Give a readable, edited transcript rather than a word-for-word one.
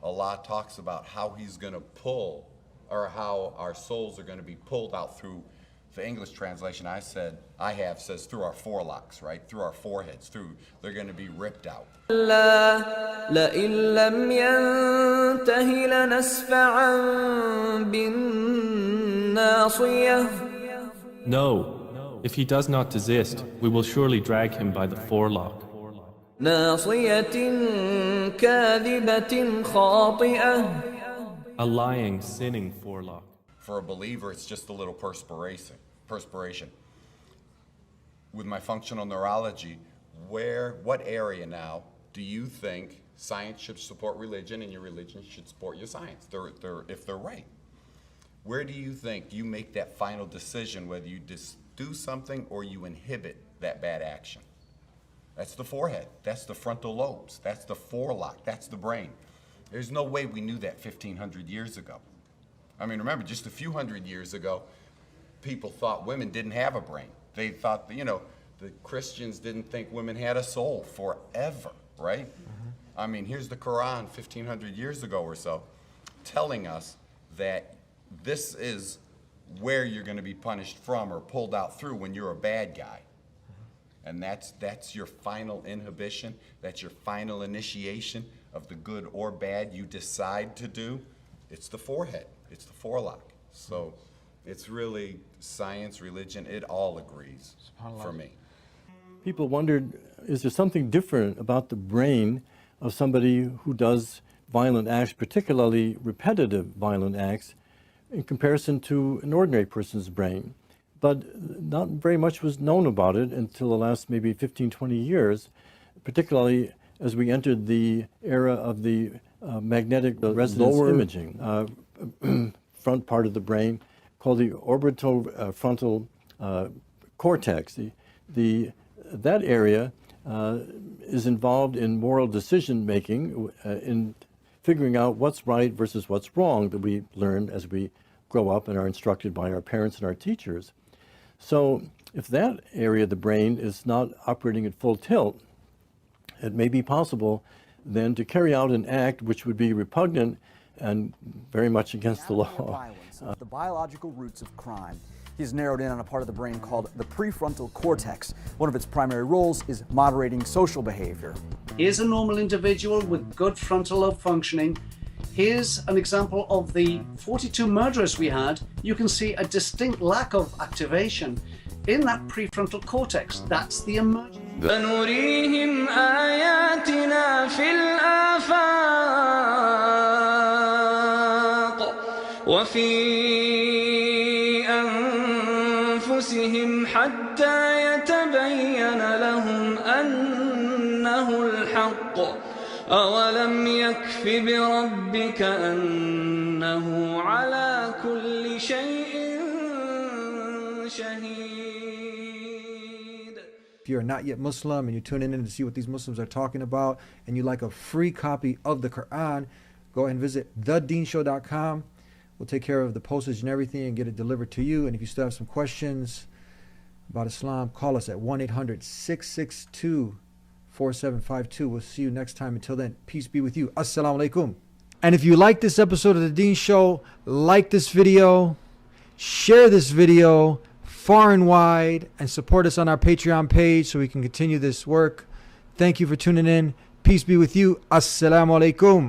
Allah talks about how He's going to pull, or how our souls are going to be pulled out through. The English translation I have says through our forelocks, right? Through our foreheads, they're going to be ripped out. لئن لم ينته لنسفعا بالناصية. No, if he does not desist, we will surely drag him by the forelock. ناصية كاذبة خاطئة. A lying, sinning forelock. For a believer, it's just a little perspiration. With my functional neurology, what area now do you think science should support religion and your religion should support your science? If they're right. Where do you think you make that final decision whether you do something or you inhibit that bad action? That's the forehead. That's the frontal lobes. That's the forelock. That's the brain. There's no way we knew that 1,500 years ago. I mean, remember, just a few hundred years ago, people thought women didn't have a brain. They thought, the Christians didn't think women had a soul forever, right? Mm-hmm. I mean, here's the Quran 1,500 years ago or so telling us that this is where you're going to be punished from or pulled out through when you're a bad guy. Mm-hmm. And that's your final inhibition. That's your final initiation of the good or bad you decide to do. It's the forehead. It's the forelock. So it's really science, religion, it all agrees for me. People wondered, is there something different about the brain of somebody who does violent acts, particularly repetitive violent acts, in comparison to an ordinary person's brain? But not very much was known about it until the last maybe 15, 20 years, particularly as we entered the era of the magnetic resonance imaging. Front part of the brain called the orbitofrontal cortex. That area is involved in moral decision making, in figuring out what's right versus what's wrong, that we learn as we grow up and are instructed by our parents and our teachers. So if that area of the brain is not operating at full tilt, it may be possible then to carry out an act which would be repugnant and very much against the law. The biological roots of crime. He's narrowed in on a part of the brain called the prefrontal cortex. One of its primary roles is moderating social behavior. Here's a normal individual with good frontal lobe functioning. Here's an example of the 42 murderers we had. You can see a distinct lack of activation in that prefrontal cortex. That's the emergence. فنريهم آياتنا في الآفاق وفي أنفسهم حتى يتبين لهم أنه الحق أولم يكف بربك أنه على كل شيء شهيد. If you're not yet Muslim and you're tuning in to see what these Muslims are talking about and you like a free copy of the Quran, go ahead and visit thedeenshow.com. We'll take care of the postage and everything and get it delivered to you. And if you still have some questions about Islam, call us at 1-800-662-4752. We'll see you next time. Until then, peace be with you. Assalamu alaikum. And if you like this episode of The Deen Show, like this video, share this video far and wide, and support us on our Patreon page so we can continue this work. Thank you for tuning in. Peace be with you. Assalamu alaikum.